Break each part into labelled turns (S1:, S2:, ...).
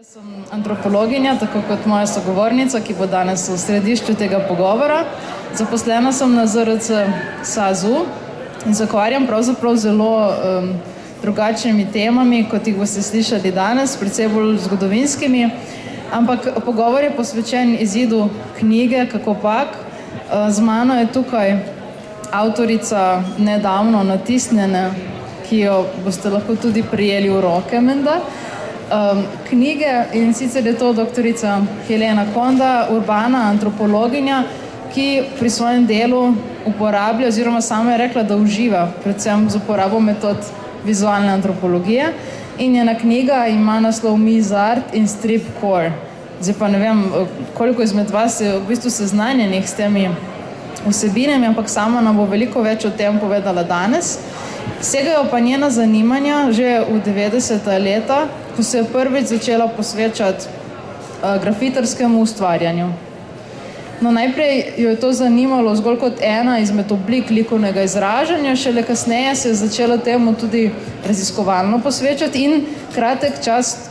S1: Jaz sem antropologinja, tako kot moja sogovornica, ki bo danes v središču tega pogovora. Zaposlena sem na ZRC SAZU in se ukvarjam pravzaprav zelo drugačnimi temami, kot jih boste slišali danes, predvsej bolj zgodovinskimi. Ampak pogovor je posvečen izidu knjige Kakopak. Z mano je tukaj avtorica nedavno natisnjene, ki jo boste lahko tudi prijeli v roke, menda. Knjige, in sicer je to doktorica Helena Konda, urbana antropologinja, ki pri svojem delu uporablja, oziroma sama je rekla, da uživa predvsem z uporabo metod vizualne antropologije. In njena knjiga ima naslov Mizart in Stripcore. Zdaj pa ne vem, koliko izmed vas je v bistvu seznanjenih s temi vsebinami, ampak sama nam bo veliko več o tem povedala danes. Segajo pa njena zanimanja že v 90. leta, ko se je prvič začela posvečati grafitarskemu ustvarjanju. No, najprej jo je to zanimalo zgolj kot ena izmed oblik likovnega izražanja, šele kasneje se je začela temu tudi raziskovalno posvečati in kratek čas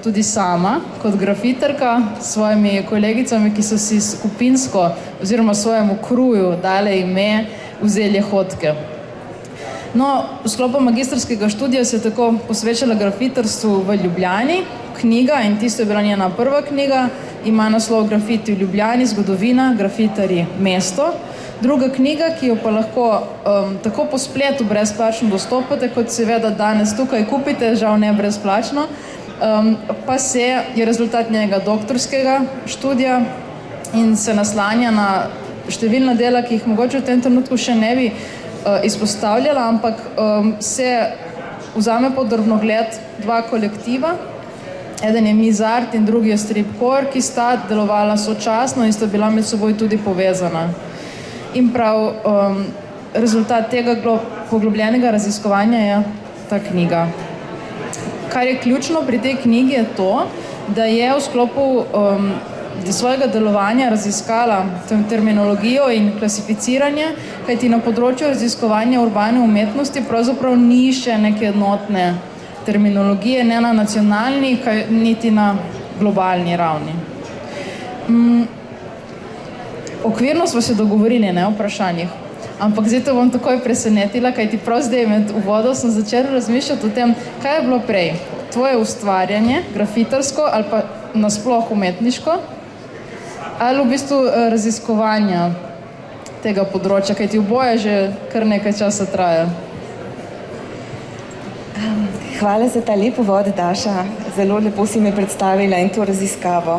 S1: tudi sama kot grafitarka s svojimi kolegicami, ki so si skupinsko oziroma svojemu kruju dale ime Vzeli hotke. No, v sklopu magistrskega študija se je tako posvečala grafitarstvu v Ljubljani. Knjiga, in tisto je bila njena prva knjiga, ima naslov Grafiti v Ljubljani, zgodovina, grafitarji, mesto. Druga knjiga, ki jo pa lahko tako po spletu brezplačno dostopate, kot seveda danes tukaj kupite, žal ne brezplačno, pa je rezultat njenega doktorskega študija in se naslanja na številna dela, ki jih mogoče v tem trenutku še ne bi izpostavljala, ampak se vzame pod drobnogled dva kolektiva. Eden je Mizart in drugi je Stripcore, ki sta delovala sočasno in sta bila med seboj tudi povezana. In prav rezultat tega poglobljenega raziskovanja je ta knjiga. Kar je ključno pri tej knjigi je to, da je v sklopu svojega delovanja raziskala terminologijo in klasificiranje, kajti na področju raziskovanja urbane umetnosti pravzaprav ni še neke enotne terminologije, ne na nacionalni, niti na globalni ravni. Okvirno smo se dogovorili, ne, o vprašanjih, ampak zdaj to bom takoj presenetila, kajti prav zdaj med uvodom sem začela razmišljati o tem, kaj je bilo prej, tvoje ustvarjanje, grafitarsko ali pa nasploh umetniško, ali v bistvu raziskovanja tega področja, kajti oboje že kar nekaj časa traja.
S2: Hvala za ta lep uvod, Daša. Zelo lepo si me predstavila in to raziskavo.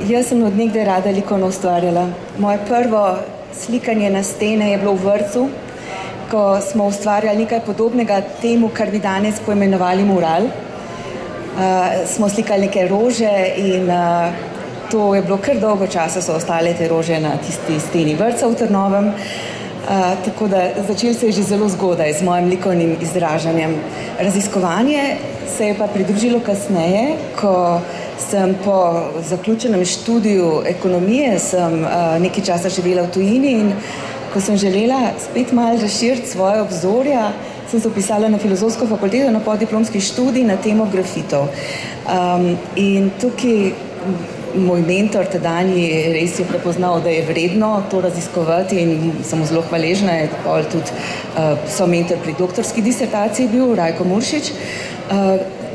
S2: Jaz sem od nekdaj rada likovno ustvarjala. Moje prvo slikanje na stene je bilo v vrtcu, ko smo ustvarjali nekaj podobnega temu, kar bi danes poimenovali mural. Smo slikali neke rože in to je bilo kar dolgo časa, so ostale te rože na tisti steni vrtca v Trnovem. Tako da začel se je že zelo zgodaj z mojim likovnim izražanjem. Raziskovanje se je pa pridružilo kasneje, ko sem po zaključenem študiju ekonomije sem nekaj časa živela v tujini in ko sem želela spet malo razširiti svoje obzorja, sem se vpisala na filozofsko fakulteto na podiplomski študij na temo grafitov. In tukaj moj mentor tedanji res je prepoznal, da je vredno to raziskovati in sem mu zelo hvaležna, je tudi somentor pri doktorski disertaciji bil Rajko Muršič.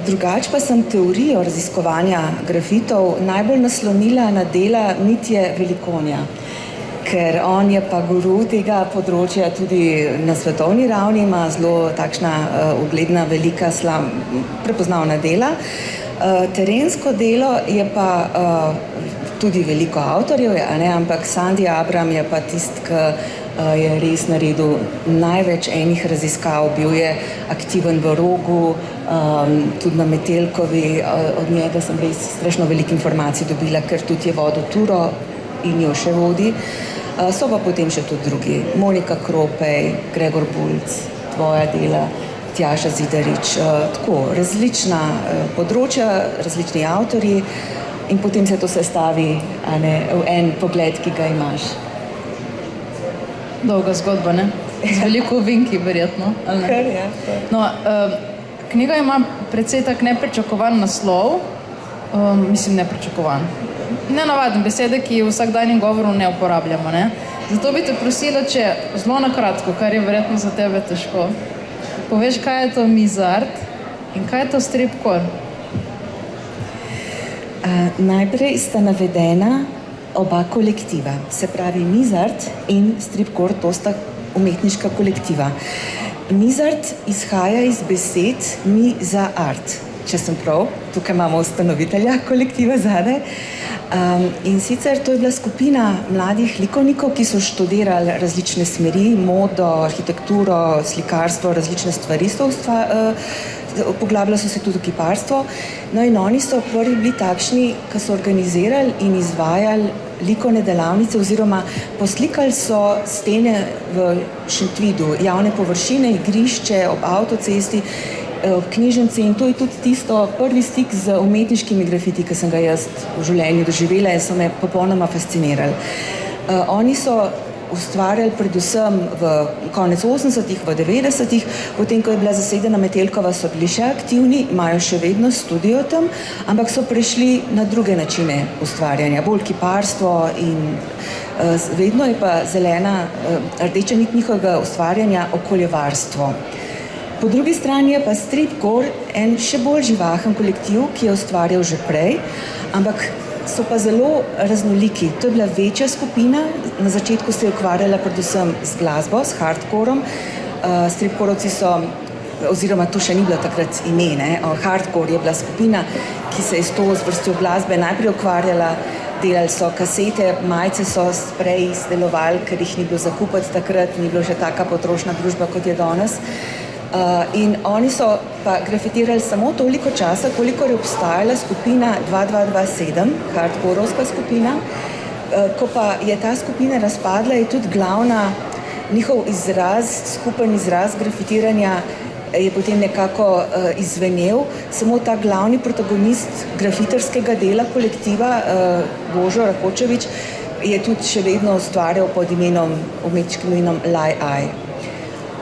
S2: Drugače pa sem teorijo raziskovanja grafitov najbolj naslonila na dela Mitje Velikonja, ker on je pa guru tega področja tudi na svetovni ravni, ima zelo takšna ugledna, velika, prepoznavna dela. Terensko delo je pa tudi veliko avtorjev, ampak Sandi Abram je pa tisti, ki je res naredil največ enih raziskav, bil je aktiven v Rogu, tudi na Metelkovi, od njega sem res strašno veliko informacij dobila, ker tudi je vodil Turo in jo še vodi. So pa potem še tudi drugi, Monika Kropej, Gregor Bulc, tvoja dela, Tjaša Zidarič, tako različna področja, različni avtorji in potem se to sestavi v en pogled, ki ga imaš.
S1: Dolga zgodba, ne? Z veliko vinki, verjetno.
S2: Kar je.
S1: No, knjiga ima precej tak nepričakovan naslov, nepričakovan. Nenavaden besede, ki v vsakdanjem govoru ne uporabljamo, ne? Zato bi te prosila, če zelo na kratko, kar je verjetno za tebe težko, poveš, kaj je to Mizart in kaj je to stripcore?
S2: Najprej sta navedena oba kolektiva, se pravi Mizart in stripcore, to sta umetniška kolektiva. Mizart izhaja iz besed mi za art, če sem prav, tukaj imamo ustanovitelja kolektiva zadaj. In sicer to je bila skupina mladih likovnikov, ki so študirali različne smeri, modo, arhitekturo, slikarstvo, različne stvari poglabljali so se tudi v kiparstvo. No in oni so prvi bili takšni, ki so organizirali in izvajali likovne delavnice oziroma poslikali so stene v Šentvidu, javne površine, igrišče ob avtocesti, v knjižnici in to je tudi tisto prvi stik z umetniškimi grafiti, ki sem ga jaz v življenju doživela in so me popolnoma fascinirali. Oni so ustvarjali predvsem v konec 80-ih, v 90-ih, potem, ko je bila zasedena Metelkova, so bili še aktivni, imajo še vedno studio tam, ampak so prešli na druge načine ustvarjanja, bolj kiparstvo in vedno je pa zelena, rdeča nit njihovega ustvarjanja okoljevarstvo. Po drugi strani je pa stripcore en še bolj živahen kolektiv, ki je ustvarjal že prej, ampak so pa zelo raznoliki. To je bila večja skupina, na začetku se je ukvarjala predvsem z glasbo, s hardcorom. Stripcorovci so, oziroma to še ni bilo takrat ime, ne? Hardcore je bila skupina, ki se je s to zvrstjo glasbe najprej ukvarjala, delali so kasete, majice so spreji izdelovali, ker jih ni bilo zakupiti takrat, ni bilo še taka potrošna družba, kot je danes. In oni so pa grafitirali samo toliko časa, kolikor je obstajala skupina 2227, hardcorovska skupina. Ko pa je ta skupina razpadla, je tudi glavna njihov izraz, skupen izraz grafitiranja je potem nekako izvenel. Samo ta glavni protagonist grafitarskega dela kolektiva, Božo Rakočevič, je tudi še vedno ustvarjal pod umetniškim imenom Lai Ai.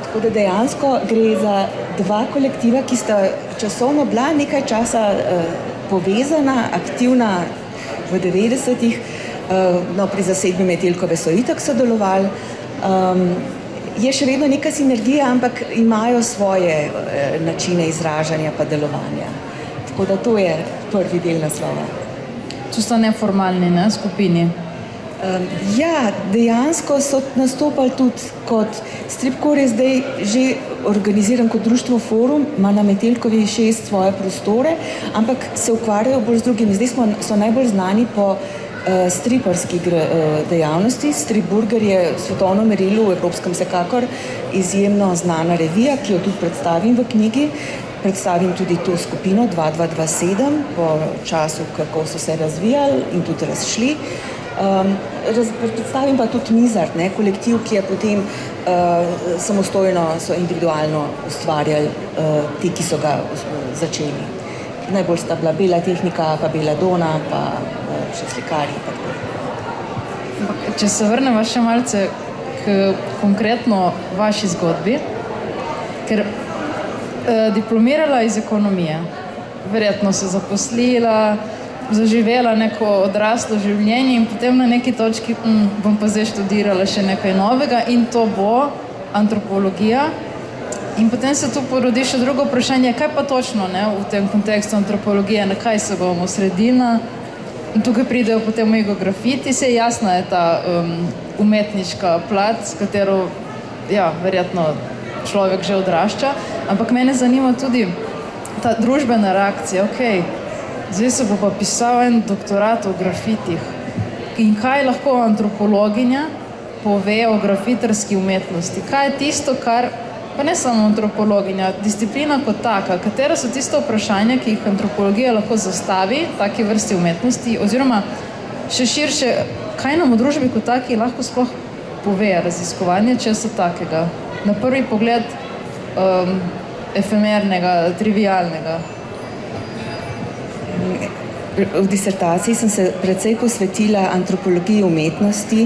S2: Tako da dejansko gre za dva kolektiva, ki sta časovno bila nekaj časa povezana, aktivna v 90-ih, pri zasedbi Metelkove so itak sodelovali. Je še vedno neka sinergija, ampak imajo svoje načine izražanja pa delovanja. Tako da to je prvi del naslova.
S1: To sta neformalni, ne, skupini?
S2: Ja, dejansko so nastopali tudi kot stripcore, je zdaj že organiziran kot društvo Forum, ima na Metelkovi 6 svoje prostore, ampak se ukvarjajo bolj z drugimi. Zdaj so najbolj znani po striparski dejavnosti. Stripburger je v svetovnem merilu, v evropskem vsekakor, izjemno znana revija, ki jo tudi predstavim v knjigi. Predstavim tudi to skupino 2227 po času, kako so se razvijali in tudi razšli. Predstavim pa tudi Mizart, ne, kolektiv, ki je potem samostojno, so individualno ustvarjali ti, ki so ga začeli. Najbolj sta bila Bela tehnika, pa Bela Dona, pa še slikarji.
S1: Če se vrnemo še malce k konkretno vaši zgodbi, ker diplomirala iz ekonomije, verjetno se zaposlila, zaživela neko odraslo življenje in potem na neki točki bom pa zdaj študirala še nekaj novega in to bo antropologija. In potem se tu porodi še drugo vprašanje, kaj pa točno, ne, v tem kontekstu antropologije, na kaj se bomo sredila. In tukaj pridejo potem grafiti, se jasna je ta umetniška plat, s katero, ja, verjetno človek že odrašča, ampak mene zanima tudi ta družbena reakcija, zdaj se bo pa pisal en doktorat o grafitih. In kaj lahko antropologinja pove o grafitarski umetnosti? Kaj je tisto, kar, pa ne samo antropologinja, disciplina kot taka, katera so tisto vprašanja, ki jih antropologija lahko zastavi taki vrsti umetnosti, oziroma še širše, kaj nam v družbi kot taki lahko sploh pove raziskovanje česa takega? Na prvi pogled efemernega, trivialnega.
S2: V disertaciji sem se precej posvetila antropologiji umetnosti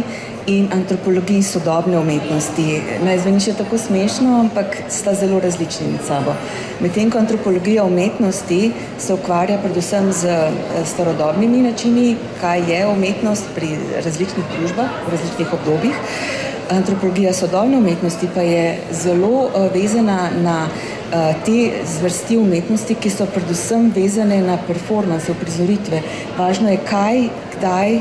S2: in antropologiji sodobne umetnosti. Naj zveni še tako smešno, ampak sta zelo različni med sabo. Medtem ko antropologija umetnosti se ukvarja predvsem z starodobnimi načini, kaj je umetnost pri različnih družbah, v različnih obdobjih. Antropologija sodobne umetnosti pa je zelo vezana na te zvrsti umetnosti, ki so predvsem vezane na performance, uprizoritve. Važno je kaj, kdaj,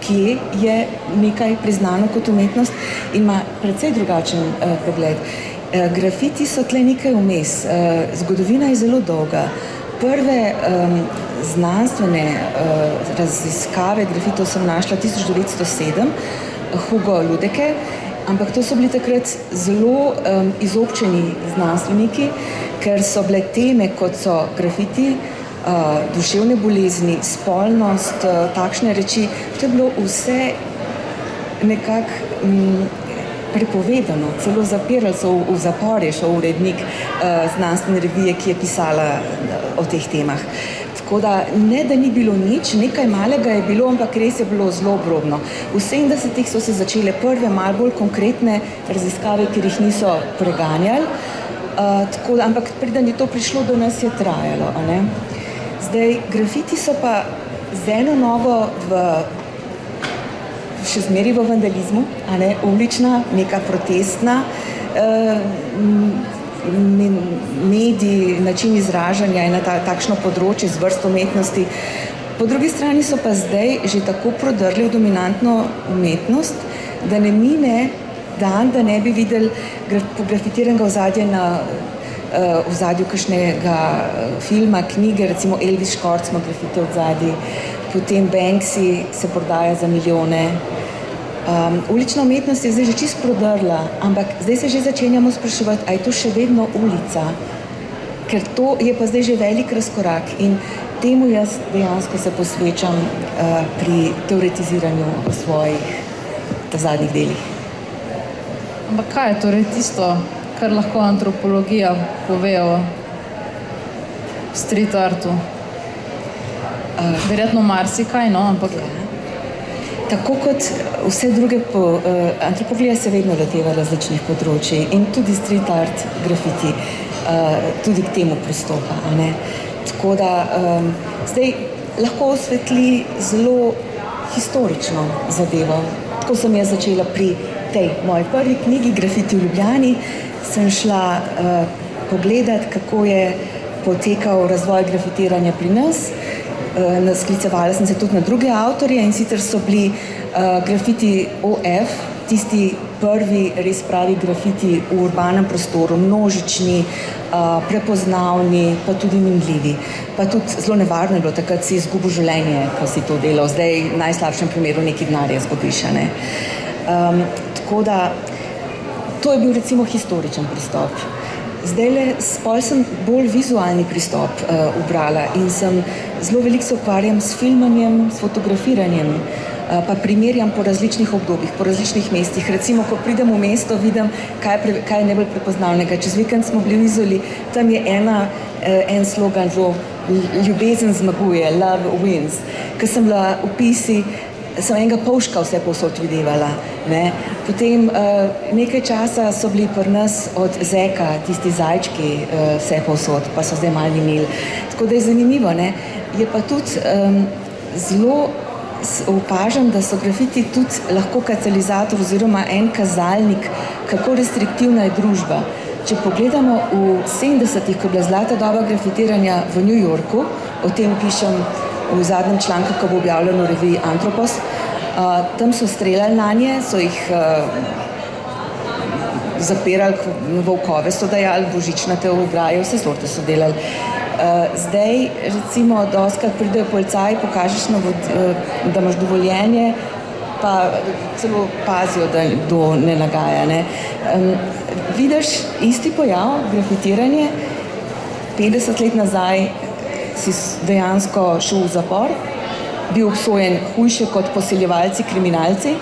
S2: kje je nekaj priznano kot umetnost in ima precej drugačen pogled. Grafiti so tle nekaj vmes. Zgodovina je zelo dolga. Prve znanstvene raziskave grafitov sem našla 1907, Hugo Ludeke, ampak to so bili takrat zelo izobčeni znanstveniki, ker so bile teme, kot so grafiti, duševne bolezni, spolnost, takšne reči. To je bilo vse nekako prepovedano, celo zapirali so v zapor, je šel urednik znanstvene revije, ki je pisala o teh temah. Tako da ne, da ni bilo nič, nekaj malega je bilo, ampak res je bilo zelo obrobno. V 70-ih so se začele prve malo bolj konkretne raziskave, ker jih niso preganjali, ampak preden je to prišlo, do nas je trajalo. A ne? Zdaj, grafiti so pa z eno nogo še zmeri v vandalizmu, a ne, ulična, neka protestna, mediji, način izražanja in takšno področje z vrsto umetnosti. Po drugi strani so pa zdaj že tako prodrli v dominantno umetnost, da ne mine dan, da ne bi videli grafitiranega ozadja na ozadju kakšnega filma, knjige, recimo Elvis Škorc ima grafite odzadji, potem Banksy se prodaja za milijone. Ulična umetnost je zdaj že čisto prodrla, ampak zdaj se že začenjamo spraševati, a je to še vedno ulica, ker to je pa zdaj že velik razkorak in temu jaz dejansko se posvečam pri teoretiziranju o svojih zadnjih delih.
S1: Ampak kaj je torej tisto, kar lahko antropologija pove o street artu? Verjetno marsikaj, no, ampak...
S2: Tako kot vse druge, antropologija se vedno loteva različnih področij in tudi street art, grafiti, tudi k temu pristopa. A ne? Tako da zdaj lahko osvetli zelo historično zadevo. Tako sem jaz začela pri tej moji prvi knjigi Grafiti v Ljubljani, sem šla pogledati, kako je potekal razvoj grafitiranja pri nas. Sklicevala sem se tudi na druge avtorje in sicer so bili grafiti OF, tisti prvi res pravi grafiti v urbanem prostoru, množični, prepoznavni, pa tudi minljivi. Pa tudi zelo nevarno je bilo, takrat si izgubil življenje, ko si to delal. Zdaj v najslabšem primeru nekaj denarja izgubiš. Ne? Tako da to je bil recimo historičen pristop. Zdajle sem bolj vizualni pristop ubrala in sem zelo veliko se ukvarjam s filmanjem, s fotografiranjem, pa primerjam po različnih obdobjih, po različnih mestih. Recimo, ko pridem v mesto, vidim, kaj je najbolj prepoznavnega. Čez vikend smo bili v Izoli, tam je en slogan, ljubezen zmaguje, love wins. Ko sem bila v Pisi, sem enega polška vse povsod videvala. Ne? Potem nekaj časa so bili pri nas od Zeka, tisti zajčki vse povsod, pa so zdaj malo imeli. Tako da je zanimivo. Ne? Je pa tudi zelo opažam, da so grafiti tudi lahko katalizator oziroma en kazalnik, kako restriktivna je družba. Če pogledamo v 70-ih, ko je bila zlata doba grafitiranja v New Yorku, o tem pišem v zadnjem članku, ko bo objavljeno v reviji Antropos, tam so streljali nanje, so jih zapirali, volkove so dajali, božičnate v ograje, vse sorte so delali. Zdaj, recimo, dostikrat pridejo policaji, pokažeš, da imaš dovoljenje, pa celo pazijo, da kdo ne nagaja. Ne? Vidiš isti pojav, grafitiranje, 50 let nazaj si dejansko šel v zapor, bil obsojen hujše kot posiljevalci, kriminalci,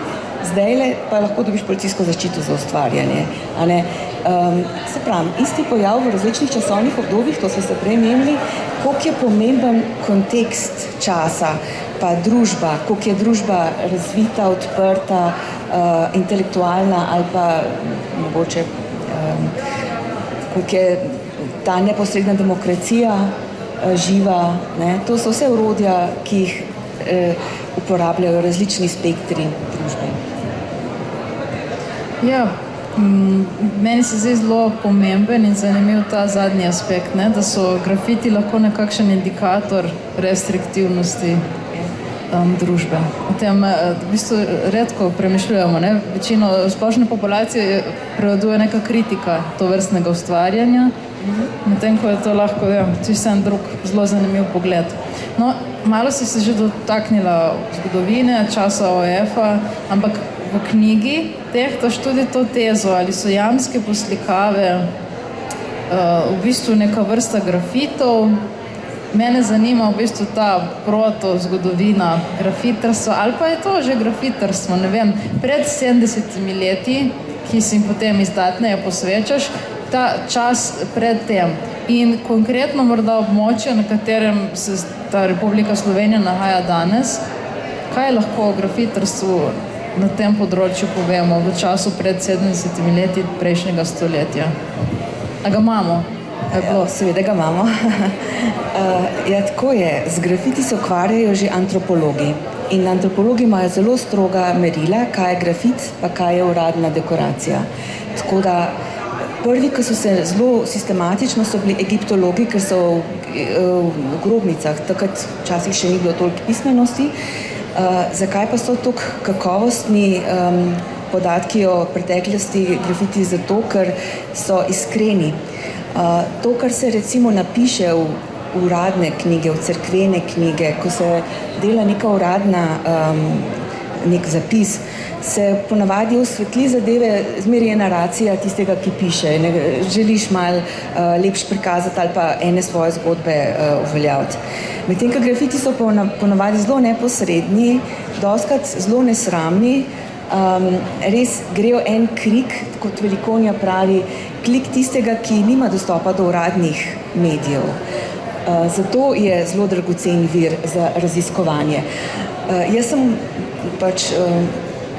S2: zdajle pa lahko dobiš policijsko zaščito za ustvarjanje. Se pravim, isti pojav v različnih časovnih obdobjih, to smo se prej menili, koliko je pomemben kontekst časa, pa družba, koliko je družba razvita, odprta, intelektualna ali pa mogoče koliko je ta neposredna demokracija živa, ne? To so vse orodja, ki jih uporabljajo različni spektri družbe.
S1: Ja, meni se zdi zelo pomemben in zanimiv ta zadnji aspekt, ne? Da so grafiti lahko nekakšen indikator restriktivnosti družbe. O tem v bistvu redko premišljujemo, ne? Večino splošne populacije prevladuje neka kritika tovrstnega ustvarjanja, medtem ko je to lahko čisto en drug zelo zanimiv pogled. No, malo si se že dotaknila zgodovine, časa OF-a, ampak v knjigi tehtaš tudi to tezo, ali so jamske poslikave v bistvu neka vrsta grafitov. Mene zanima v bistvu ta proto-zgodovina grafitarstva, ali pa je to že grafitarstvo, ne vem, pred 70 leti, ki si jim potem izdatneje posvečaš, ta čas pred tem. In konkretno morda območje, na katerem se ta Republika Slovenija nahaja danes, kaj lahko o grafitarstvu na tem področju povemo v času pred 70 leti prejšnjega stoletja? A ga imamo?
S2: Seveda ga imamo. Ja, tako je. Z grafiti se ukvarjajo že antropologi. In antropologi imajo zelo stroga merila, kaj je grafit, pa kaj je uradna dekoracija. Tako da prvi, ki so se zelo sistematično, so bili egiptologi, ker so v grobnicah, takrat včasih še ni bilo toliko pismenosti. Zakaj pa so toliko kakovostni podatki o preteklosti grafiti? Zato, ker so iskreni. To, kar se recimo napiše v uradne knjige, v cerkvene knjige, ko se dela neka uradna nek zapis, se ponavadi osvetli zadeve, zmeraj je naracija tistega, ki piše. Ne želiš malo lepš prikazati ali pa ene svoje zgodbe uveljaviti. Medtem, ko grafiti so ponavadi zelo neposredni, dostikrat zelo nesramni, res grejo en krik, kot Velikonja pravi, klik tistega, ki nima dostopa do uradnih medijev. Zato je zelo dragocen vir za raziskovanje. Jaz sem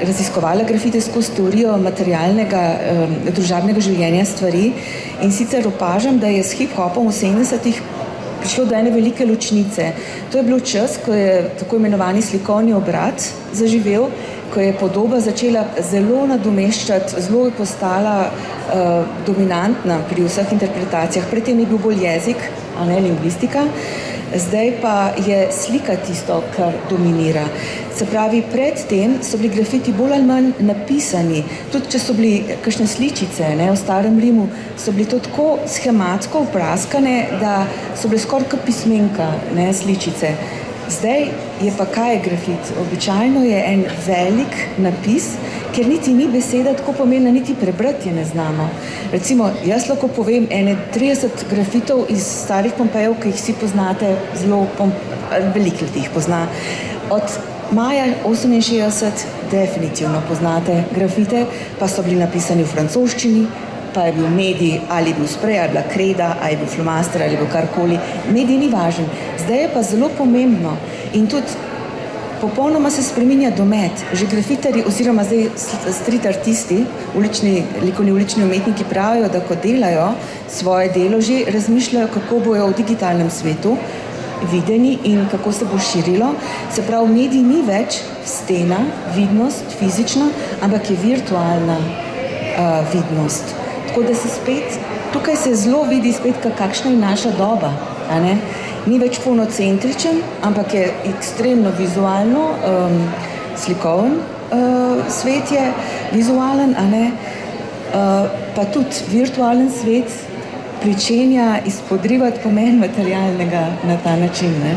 S2: raziskovala grafite skozi teorijo materialnega družabnega življenja stvari in sicer opažam, da je s hip-hopom v 70-ih prišlo do ene velike ločnice. To je bil čas, ko je tako imenovani slikovni obrat zaživel, ko je podoba začela zelo nadomeščati, zelo je postala dominantna pri vseh interpretacijah. Predtem je bil bolj jezik, a ne lingvistika. Zdaj pa je slika tisto, kar dominira. Se pravi, predtem so bili grafiti bolj ali manj napisani. Tudi če so bili kakšne sličice, ne, v starem Rimu, so bili to tako schematsko upraskane, da so bile skoraj kot pismenka, ne, sličice. Zdaj je pa kaj grafit? Običajno je en velik napis, ker niti ni beseda tako pomembna, niti prebrati je ne znamo. Recimo, jaz lahko povem ene 30 grafitov iz starih Pompejev, ki jih vsi poznate, zelo veliko ljudi jih pozna. Od maja 68 definitivno poznate grafite, pa so bili napisani v francoščini, pa je bil medij, ali je bil sprej, ali je bila kreda, ali je bil flomaster, ali je bil karkoli. Medij ni važen. Zdaj je pa zelo pomembno in tudi popolnoma se spreminja domet. Že grafitari oziroma zdaj street artisti, likovni ulični umetniki pravijo, da ko delajo svoje delo, že razmišljajo, kako bojo v digitalnem svetu videni in kako se bo širilo. Se pravi, medij ni več stena, vidnost, fizična, ampak je virtualna vidnost. Tako da se spet, tukaj se zelo vidi spet, kakšna je naša doba, a ne? Ni več polnocentričen, ampak je ekstremno vizualno, slikoven svet je vizualen, a ne? Pa tudi virtualen svet pričenja izpodrivati pomen materialnega na ta način, ne?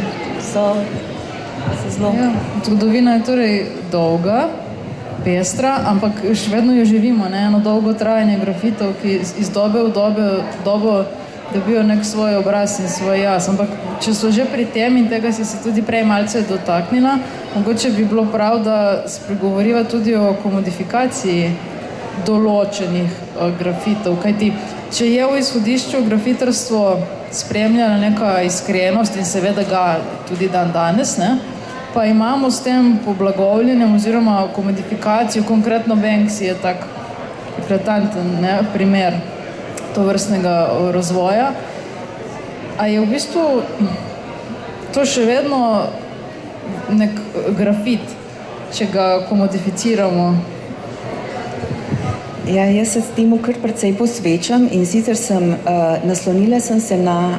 S2: Zelo...
S1: Ja, zgodovina je torej dolga, pestra, ampak še vedno jo živimo, ne? Eno dolgo trajanje grafitov, ki iz dobe v dobo dobijo nek svoj obraz in svoj jaz. Ampak če so že pri tem in tega si se tudi prej malce dotaknila, mogoče bi bilo prav, da spregovoriva tudi o komodifikaciji določenih grafitov, kajti če je v izhodišču grafitarstvo spremljala neka iskrenost in seveda ga tudi dan danes, ne, pa imamo s tem poblagovljenjem oziroma komodifikacijo, konkretno Banksy je tak eklatanten, ne, primer tovrstnega razvoja. A je v bistvu to še vedno nek grafit, če ga komodificiramo?
S2: Ja, jaz se s temu kar precej posvečam in sicer naslonila sem se na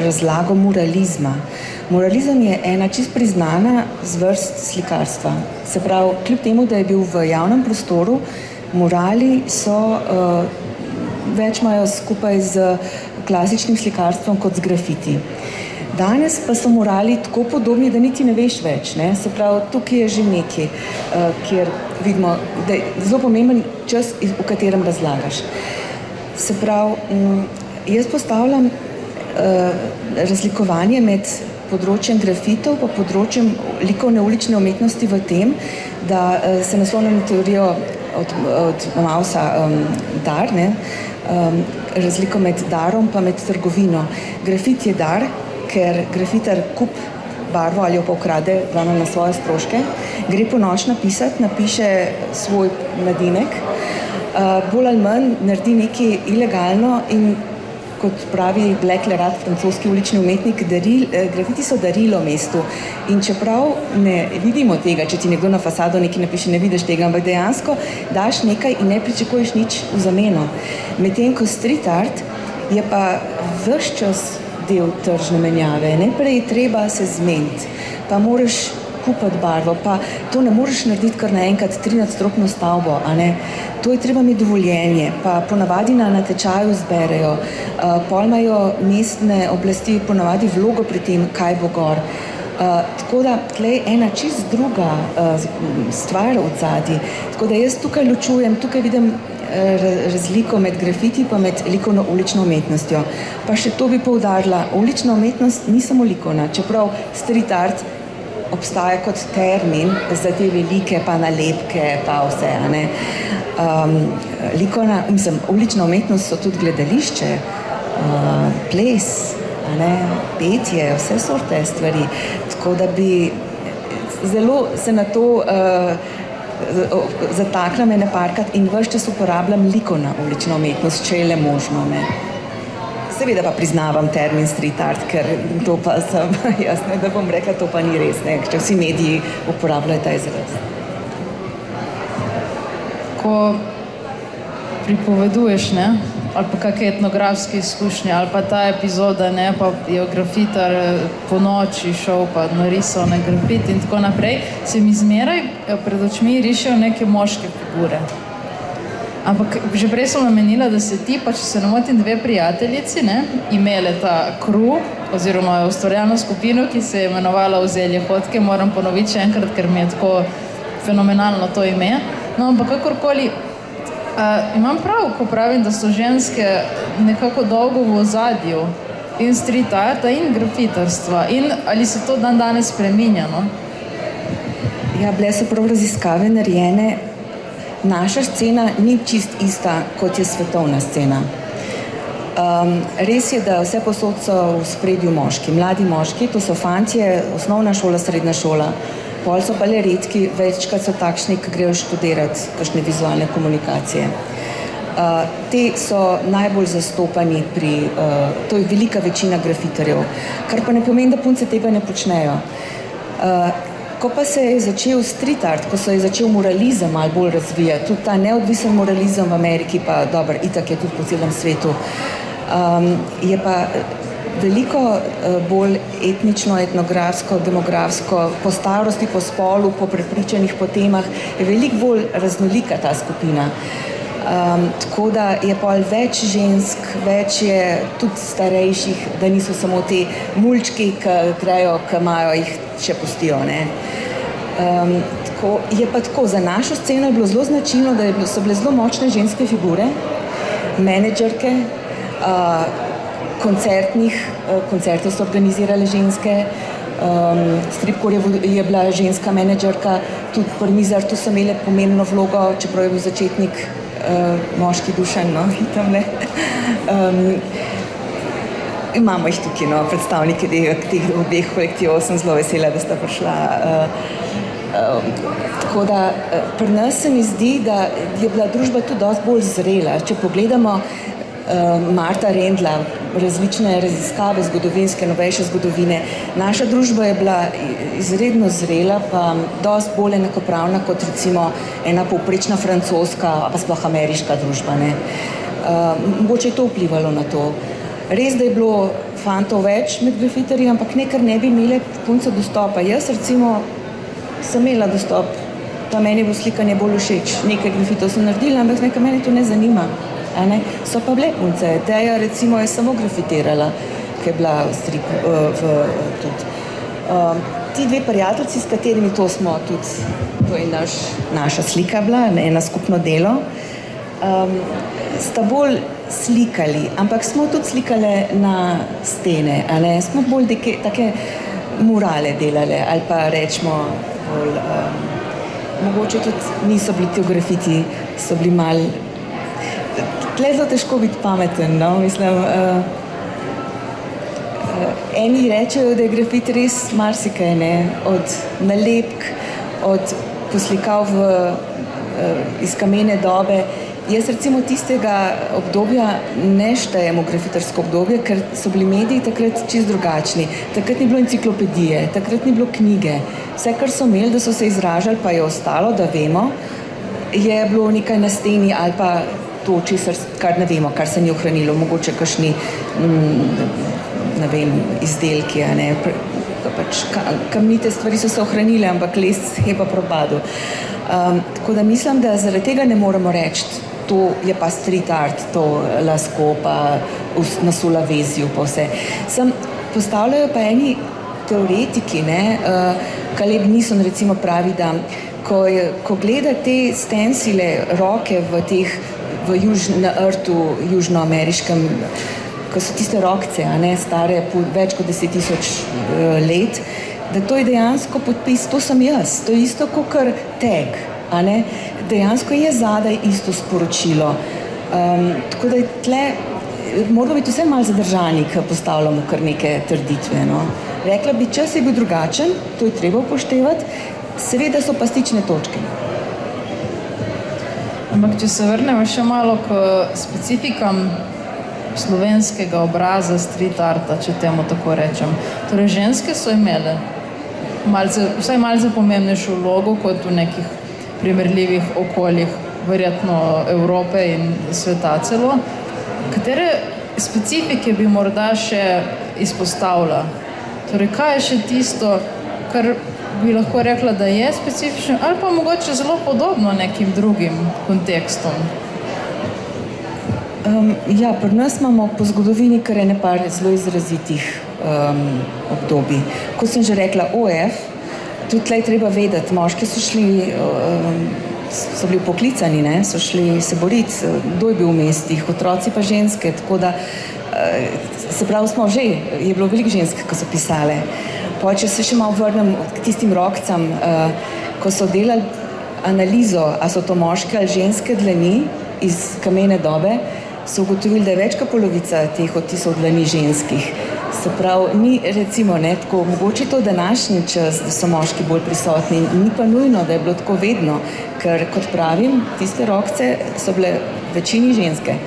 S2: razlago muralizma. Muralizem je ena čist priznana zvrst slikarstva. Se pravi, kljub temu, da je bil v javnem prostoru, murali so več imajo skupaj z klasičnim slikarstvom kot z grafiti. Danes pa so murali tako podobni, da niti ne veš več, ne? Se pravi, tukaj je že nekaj, kjer vidimo, da je zelo pomemben čas, v katerem razlagaš. Se pravi, jaz postavljam razlikovanje med področjem grafitov pa področjem likovne ulične umetnosti v tem, da se naslonjam na teorijo od Mausa dar, ne? Razliko med darom pa med trgovino. Grafit je dar, ker grafitar kup barvo ali jo pa ukrade na svoje stroške, gre po noč napiše svoj mladinek, bolj ali manj naredi nekaj ilegalno in kot pravi Black Lerat, francoski ulični umetnik, grafiti so darilo mestu. In čeprav ne vidimo tega, če ti nekdo na fasado nekaj napiše, ne vidiš tega, ampak dejansko daš nekaj in ne pričakuješ nič v zameno. Medtem ko street art je pa ves čas del tržne menjave. Najprej je treba se zmeniti, pa moraš kupiti barvo, pa to ne moreš narediti kar naenkrat 13-stropno stavbo, a ne? To je treba imeti dovoljenje, pa ponavadi na natečaju zberejo, pol imajo mestne oblasti ponavadi vlogo pri tem, kaj bo gor. Tako da tle je ena čist druga stvar od zadaj. Tako da jaz tukaj ločujem, tukaj vidim razliko med grafiti pa med likovno ulično umetnostjo. Pa še to bi poudarila, ulična umetnost ni samo likovna, čeprav street art obstaja kot termin za te velike pa nalepke pa vse, a ne. Ulična umetnost so tudi gledališče, ples, a ne, petje, vse sorte stvari. Tako da bi zelo se na to zataknem ene parkrat in ves čas uporabljam likovna ulična umetnost, če je le možno, ne. Seveda pa priznavam termin street art, ker to pa sem jasno, da bom rekla, to pa ni res, ne, če vsi mediji uporabljajo ta izraz.
S1: Ko pripoveduješ, ne, ali pa kakšne etnografske izkušnje, ali pa ta epizoda, ne, pa je grafitar po noči šel pa narisal na grafit in tako naprej, se mi zmeraj pred očmi rišejo neke moške figure. Ampak že prej sem namenila, da se ti, pa če se ne motim, dve prijateljici, ne, imele ta crew, oziroma ustvarjalno skupino, ki se je imenovala Vzeli hotke, moram ponoviti še enkrat, ker mi je tako fenomenalno to ime. No, ampak kakorkoli, imam prav, ko pravim, da so ženske nekako dolgo v ozadju in street arta in grafitarstva. In ali se to dan danes spreminja, no?
S2: Ja, bile so prav raziskave narejene. Naša scena ni čist ista, kot je svetovna scena. Res je, da vse posod so v spredju moški, mladi moški, to so fantje, osnovna šola, srednja šola, pol so pa le redki, večkrat so takšni, ki grejo študirati kakšne vizualne komunikacije. Te so najbolj zastopani to je velika večina grafitarjev, kar pa ne pomeni, da punce tega ne počnejo. Ko pa se je začel street art, ko se je začel muralizem malo bolj razvijati, tudi ta neodvisen muralizem v Ameriki, pa dobro, itak je tudi po celem svetu, je pa veliko bolj etnično, etnografsko, demografsko, po starosti, po spolu, po prepričanjih, po temah, je veliko bolj raznolika ta skupina. Tako da je pol več žensk, več je tudi starejših, da niso samo te mulčki, ki grejo, ki imajo, jih še pustijo, ne. Je pa tako, za našo sceno je bilo zelo značilno, da so bile zelo močne ženske figure, menedžerke, koncertov so organizirale ženske, Stripkor je bila ženska menedžerka, tudi pri Mizartu so imele pomembno vlogo, čeprav je bil začetnik moški Dušan, no, tamle. Imamo jih tukaj, no, predstavniki teh obeh kolektivov, sem zelo vesela, da sta prišla. Tako da pri nas se mi zdi, da je bila družba tudi dosti bolj zrela. Če pogledamo Marta Rendla, različne raziskave zgodovinske, novejše zgodovine, naša družba je bila izredno zrela, pa dosti bolj enakopravna kot recimo ena povprečna francoska, pa sploh ameriška družba, ne. Mogoče je to vplivalo na to. Res, da je bilo fantov več med grafitarji, ampak nekaj ne bi imeli punce dostopa. Jaz recimo sem imela dostop, pa meni je bilo slikanje bolj všeč. Nekaj grafitov sem naredila, ampak nekaj meni to ne zanima. Ne? So pa bile punce. Teja recimo je samo grafitirala, ki je bila tudi. Ti dve prijateljci, s katerimi to smo tudi, to je naša slika bila, ena skupno delo, sta bolj slikali, ampak smo tudi slikale na stene, ne? Smo bolj take murale delale, ali pa rečemo bolj, mogoče tudi niso bili ti grafiti, so bili mal, tle zelo težko biti pameten, no, mislim, eni rečejo, da je grafit res marsikaj, ne, od nalepk, od poslikav iz kamene dobe. Jaz recimo tistega obdobja ne štejem v grafitarsko obdobje, ker so bili mediji takrat čisto drugačni. Takrat ni bilo enciklopedije, takrat ni bilo knjige. Vse, kar so imeli, da so se izražali, pa je ostalo, da vemo, je bilo nekaj na steni ali pa to, kar ne vemo, kar se ni ohranilo, mogoče kakšni, ne vem, izdelki, ne, pač kamnite stvari so se ohranile, ampak les je pa propadel. Tako da mislim, da zaradi tega ne moremo reči, to je pa street art, to Lasko, pa na Solaveziju, pa vse. Postavljajo pa eni teoretiki, ne, Caleb Neeson recimo pravi, da ko gleda te stensile roke na rtu južnoameriškem, ko so tiste rokce, ne, stare več kot 10,000 let, da to je dejansko podpis, to sem jaz, to je isto kakor tag, ne, dejansko je zadaj isto sporočilo. Tako da tle moramo biti vse malo zadržani, ko postavljamo kar neke trditve, no. Rekla bi, čas je bil drugačen, to je treba upoštevati, seveda so pa stične točke.
S1: Ampak če se vrnemo še malo k specifikam slovenskega obraza street arta, če temu tako rečem. Torej, ženske so imele vsaj malce pomembnejšo vlogo kot v nekih primerljivih okoljih, verjetno Evrope in sveta celo. Katere specifike bi morda še izpostavila? Torej, kaj je še tisto, kar bi lahko rekla, da je specifično, ali pa mogoče zelo podobno nekim drugim kontekstom?
S2: Ja, pri nas imamo po zgodovini kar ene par zelo izrazitih obdobij. Kot sem že rekla, OF, tudi tle je treba vedeti, moški so bili poklicani, ne, so šli se boriti, kdo je bil v mestih, otroci pa ženske, tako da se pravi je bilo veliko žensk, ko so pisale. Pa če se še malo vrnem k tistim rokcam, ko so delali analizo, a so to moške ali ženske dlani iz kamene dobe, so ugotovili, da je več kot polovica teh odtisov dlani ženskih. Se pravi, ni recimo ne, tako, mogoče to današnji čas, da so moški bolj prisotni, ni pa nujno, da je bilo tako vedno, ker kot pravim, tiste rokce so bile večini ženske.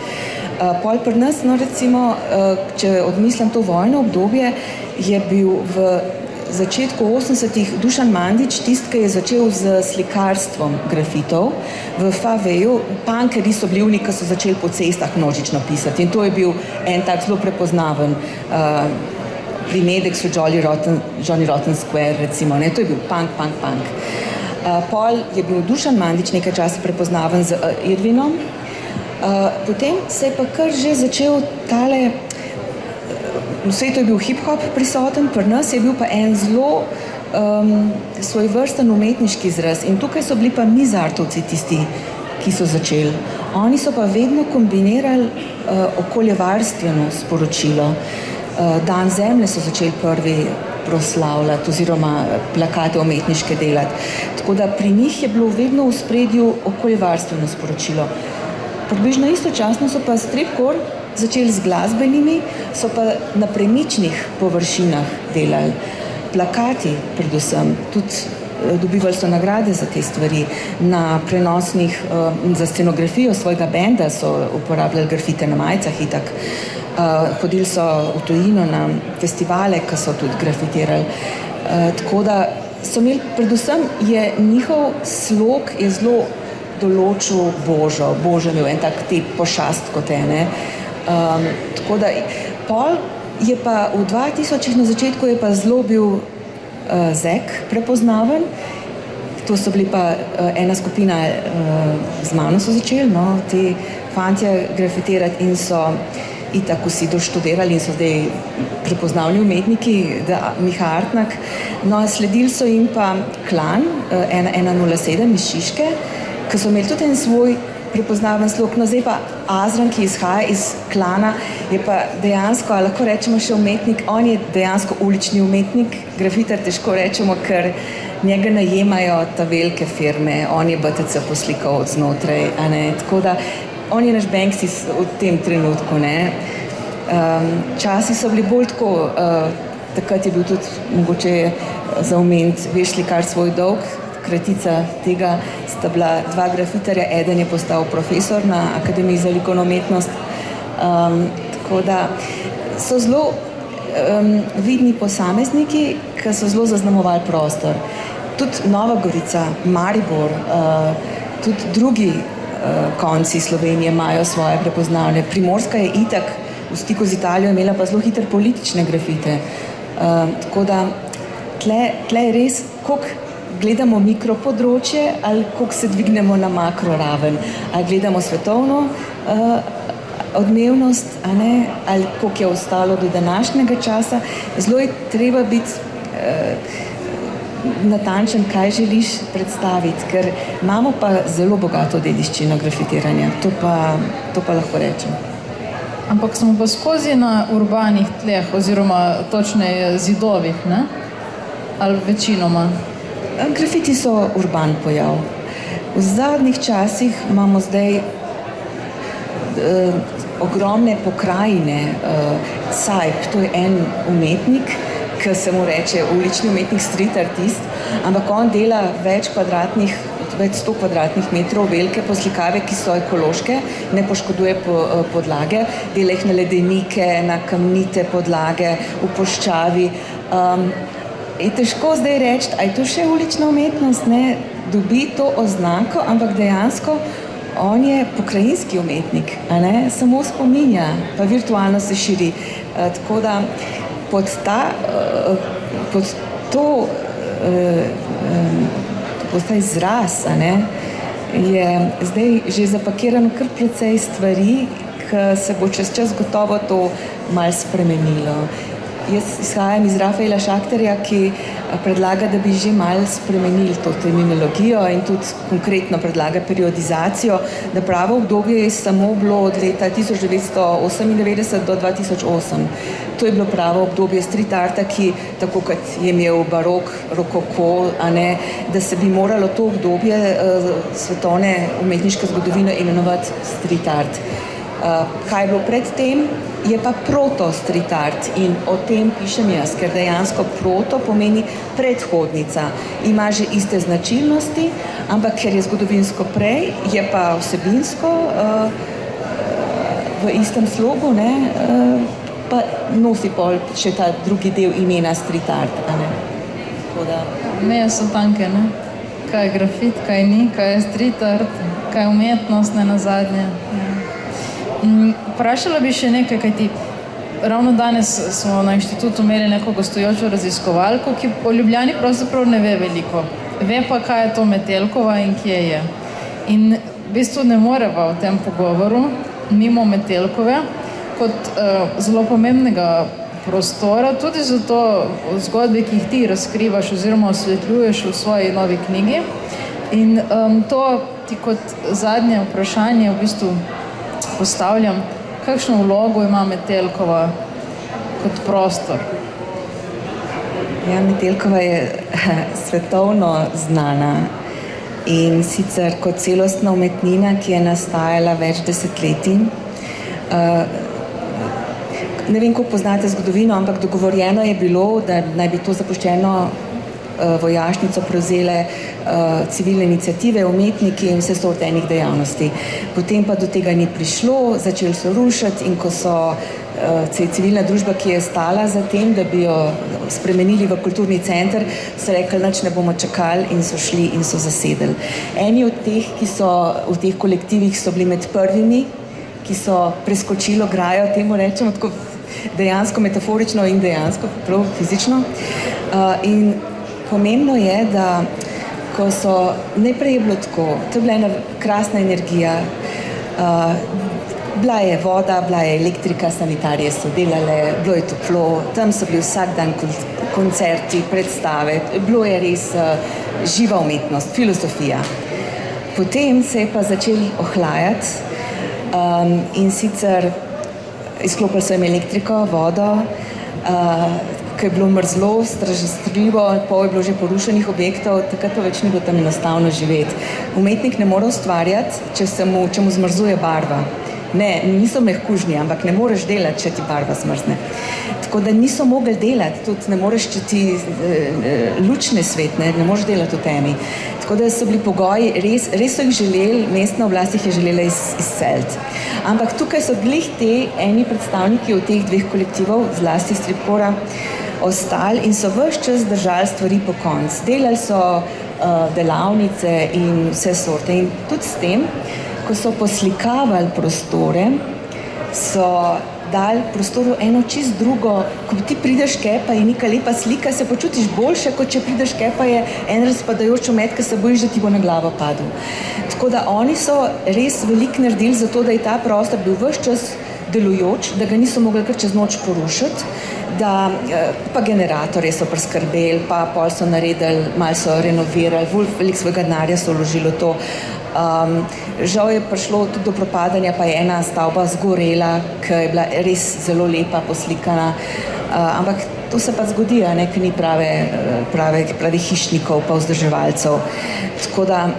S2: Pol pri nas, no recimo, če odmislim to vojno obdobje, je bil v začetku 80-ih Dušan Mandić, tisti, ki je začel z slikarstvom grafitov v FAV-ju, punkerji so bili oni, ki so začeli po cestah množično pisati in to je bil en tak zelo prepoznaven pri Medexu Johnny Rotten Square, recimo, ne, to je bil punk. Pol je bil Dušan Mandić nekaj časa prepoznaven z Irvinom, potem se je pa kar že začel tale. V svetu je bil hip-hop prisoten, pri nas je bil pa en zelo svojvrsten umetniški izraz in tukaj so bili pa mizartovci tisti, ki so začeli. Oni so pa vedno kombinirali okoljevarstveno sporočilo. Dan zemlje so začeli prvi proslavljati oziroma plakate umetniške delati. Tako da pri njih je bilo vedno v ospredju okoljevarstveno sporočilo. približno istočasno so pa stripcore začeli z glasbenimi, so pa na premičnih površinah delali, plakati predvsem, tudi dobivali so nagrade za te stvari, na prenosnih, za scenografijo svojega benda so uporabljali grafite na majicah itak, hodili so v tujino na festivale, ki so tudi grafitirali, tako da so imeli, predvsem je njihov slog je zelo določil Božo imel en tak te pošast kot ene. Tako da pol je pa v 2000 na začetku je pa zelo bil Zek prepoznaven. To so bili pa ena skupina, z mano so začeli, no, te fantje grafitirati in so itak vsi doštudirali in so zdaj prepoznavni umetniki, Miha Artnak. No, sledili so jim pa Klan 107 iz Šiške, ki so imeli tudi en svoj prepoznaven slog. No, zdaj pa Azran, ki izhaja iz Klana, je pa dejansko, lahko rečemo še umetnik, on je dejansko ulični umetnik, grafitar težko rečemo, ker njega najemajo ta velike firme, on je BTC poslikal od znotraj, a ne, tako da on je naš Banksy v tem trenutku, ne. Časi so bili bolj tako, takrat je bil tudi mogoče za omeniti Veš slikar svoj dolg, kratica tega sta bila dva grafitarja, eden je postal profesor na Akademiji za likovno umetnost, tako da so zelo vidni posamezniki, ki so zelo zaznamovali prostor. Tudi Nova Gorica, Maribor, tudi drugi konci Slovenije imajo svoje prepoznavne. Primorska je itak v stiku z Italijo imela pa zelo hitro politične grafite. Tako da tle je res, koliko gledamo mikropodročje ali koliko se dvignemo na makro raven. Ali gledamo svetovno odmevnost, a ne, ali koliko je ostalo do današnjega časa. Zelo je treba biti natančen, kaj želiš predstaviti, ker imamo pa zelo bogato dediščino grafitiranja, to pa lahko rečem.
S1: Ampak smo pa skozi na urbanih tleh, oziroma točneje zidovih, ne? Ali večinoma?
S2: Grafiti so urban pojav. V zadnjih časih imamo zdaj ogromne pokrajine, Sajp, to je en umetnik, ki se mu reče ulični umetnik, street artist, ampak on dela več 100 kvadratnih metrov velike poslikave, ki so ekološke, ne poškoduje podlage, dela jih na ledenike, na kamnite podlage, v puščavi. Je težko zdaj reči, a je to še ulična umetnost, ne, dobi to oznako, ampak dejansko on je pokrajinski umetnik, a ne, samo spominja, pa virtualno se širi. Tako da pod ta izraz, a ne, je zdaj že zapakirano kar precej stvari, ki se bo čez čas gotovo to malo spremenilo. Jaz izhajam iz Rafaela Šakterja, ki predlaga, da bi že malo spremenili to terminologijo in tudi konkretno predlaga periodizacijo, da pravo obdobje je samo bilo od leta 1998 do 2008. To je bilo pravo obdobje street arta, ki tako kot je imel barok, rokoko, a ne, da se bi moralo to obdobje svetovne umetniške zgodovine imenovati street art. Kaj je bilo pred tem, je pa proto-street art in o tem pišem jaz, ker dejansko proto pomeni predhodnica. Ima že iste značilnosti, ampak ker je zgodovinsko prej, je pa vsebinsko v istem slogu, ne, pa nosi pol še ta drugi del imena street art, a ne.
S1: Meje so tanke, ne? Kaj je grafit, kaj ni, kaj je street art, kaj je umetnost, ne nazadnje. Vprašala bi še nekaj, kajti ravno danes smo na inštitutu imeli neko gostujočo raziskovalko, ki o Ljubljani pravzaprav ne ve veliko. Ve pa, kaj je to Metelkova in kje je. In v bistvu ne moreva v tem pogovoru mimo Metelkove kot zelo pomembnega prostora, tudi zato zgodbe, ki jih ti razkrivaš oziroma osvetljuješ v svoji novi knjigi. In to ti kot zadnje vprašanje v bistvu postavljam, kakšno vlogo ima Metelkova kot prostor?
S2: Ja, Metelkova je svetovno znana in sicer kot celostna umetnina, ki je nastajala več desetletij. Ne vem, kako poznate zgodovino, ampak dogovorjeno je bilo, da naj bi to zapuščeno vojašnico prevzele civilne iniciative, umetniki in vse sorte enih dejavnosti. Potem pa do tega ni prišlo, začeli so rušiti in ko so civilna družba, ki je stala za tem, da bi jo spremenili v kulturni center, so rekli, nič ne bomo čakali in so šli in so zasedeli. Eni od teh, ki so v teh kolektivih, so bili med prvimi, ki so preskočili ograjo, temu rečemo tako dejansko metaforično in dejansko prav fizično. In pomembno je, da ko so, najprej je bilo tako, to je bila ena krasna energija, bila je voda, bila je elektrika, sanitarije so delale, bilo je toplo, tam so bili vsak dan koncerti, predstave, bilo je res živa umetnost, filozofija. Potem se je pa začeli ohlajati in sicer izklopili so jim elektriko, vodo, ko je bilo mrzlo, strljivo, pol je bilo že porušenih objektov, takrat pa več ni bilo tam enostavno živeti. Umetnik ne more ustvarjati, če mu zmrzuje barva. Ne, niso mehkužni, ampak ne moreš delati, če ti barva zmrzne. Tako da niso mogli delati, tudi ne moreš, če ti luč ne svetne, ne moreš delati v temi. Tako da so bili pogoji, res so jih želeli, mestna oblast jih je želela izseliti. Ampak tukaj so glih te eni predstavniki od teh dveh kolektivov, zlasti Stripkora, ostali in so ves čas držali stvari po koncu. Delali so delavnice in vse sorte in tudi s tem, ko so poslikavali prostore, so dali prostoru eno čist drugo, ko ti prideš kaj, pa je neka lepa slika, se počutiš boljše, kot če prideš kaj, pa je en razpadajoč omet, ki se bojiš, da ti bo na glavo padel. Tako da oni so res veliko naredili za to, da je ta prostor bil ves čas delujoč, da ga niso mogli kar čez noč porušiti, da pa generatorje so priskrbeli, pa pol so naredili, malo so renovirali, veliko svojega denarja so vložili v to. Žal je prišlo tudi do propadanja, pa je ena stavba zgorela, ki je bila res zelo lepa poslikana, ampak to se pa zgodi, ker ni pravi hišnikov pa vzdrževalcev. Tako da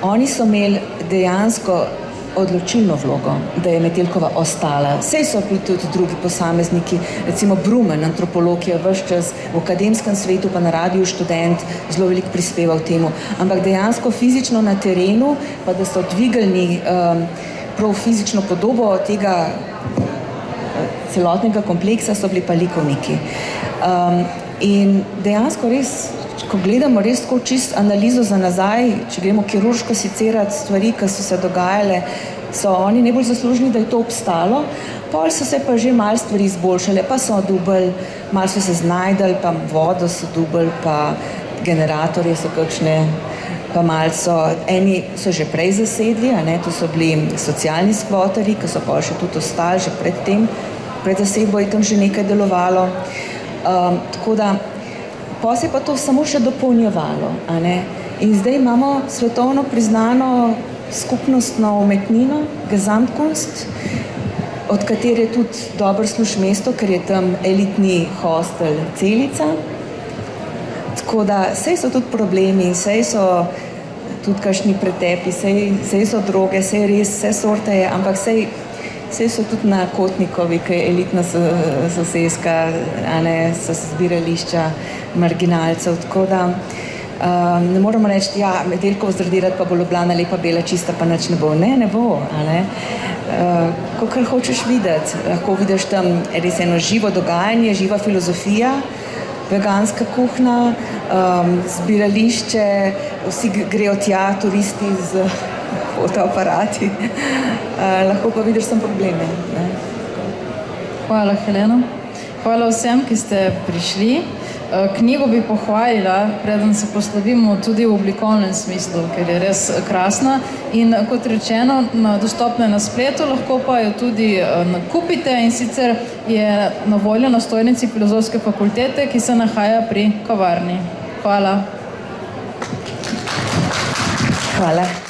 S2: oni so imeli dejansko odločilno vlogo, da je Metelkova ostala. Sej so bili tudi drugi posamezniki, recimo Brumen, antropolog, je ves čas v akademskem svetu pa na Radiu Študent zelo veliko prispeval temu, ampak dejansko fizično na terenu, pa da so dvigali prav fizično podobo tega celotnega kompleksa, so bili pa likovniki. In dejansko res, ko gledamo res tako čist analizo za nazaj, če gremo kirurško sicerati stvari, ki so se dogajale, so oni najbolj zaslužni, da je to obstalo, pol so se pa že malo stvari izboljšale, pa so dubali, malo so se znajdali, pa vodo so dubali, pa generatorje so kakšne, pa malo so, eni so že prej zasedli, to so bili socialni skvoterji, ki so pa še tudi ostali, že pred zasedbo je tam že nekaj delovalo. Tako da pa se je pa to samo še dopolnjevalo. In zdaj imamo svetovno priznano skupnostno umetnino, Gesamtkunst, od katere je tudi dobro služ mesto, ker je tam elitni hostel Celica. Tako da sej so tudi problemi, sej so tudi kakšni pretepi, sej so droge, sej res, vse sorte je, ampak sej so tudi na Kotnikovi, ki je elitna soseska, so zbirališča marginalcev, tako da ne moramo reči, ja, Metelkovo zradirati, pa bo Ljubljana lepa, bela, čista, pa nič ne bo. Ne bo, kakor hočeš videti. Lahko vidiš tam res eno živo dogajanje, živa filozofija, veganska kuhna, zbirališče, vsi grejo tja, turisti z fotoaparati. Lahko pa vidiš samo probleme.
S1: Hvala, Helena. Hvala vsem, ki ste prišli. Knjigo bi pohvalila, preden se poslovimo, tudi v oblikovnem smislu, ker je res krasna in kot rečeno, dostopna na spletu, lahko pa jo tudi nakupite in sicer je na voljo na stojnici Filozofske fakultete, ki se nahaja pri kavarni. Hvala.
S2: Hvala.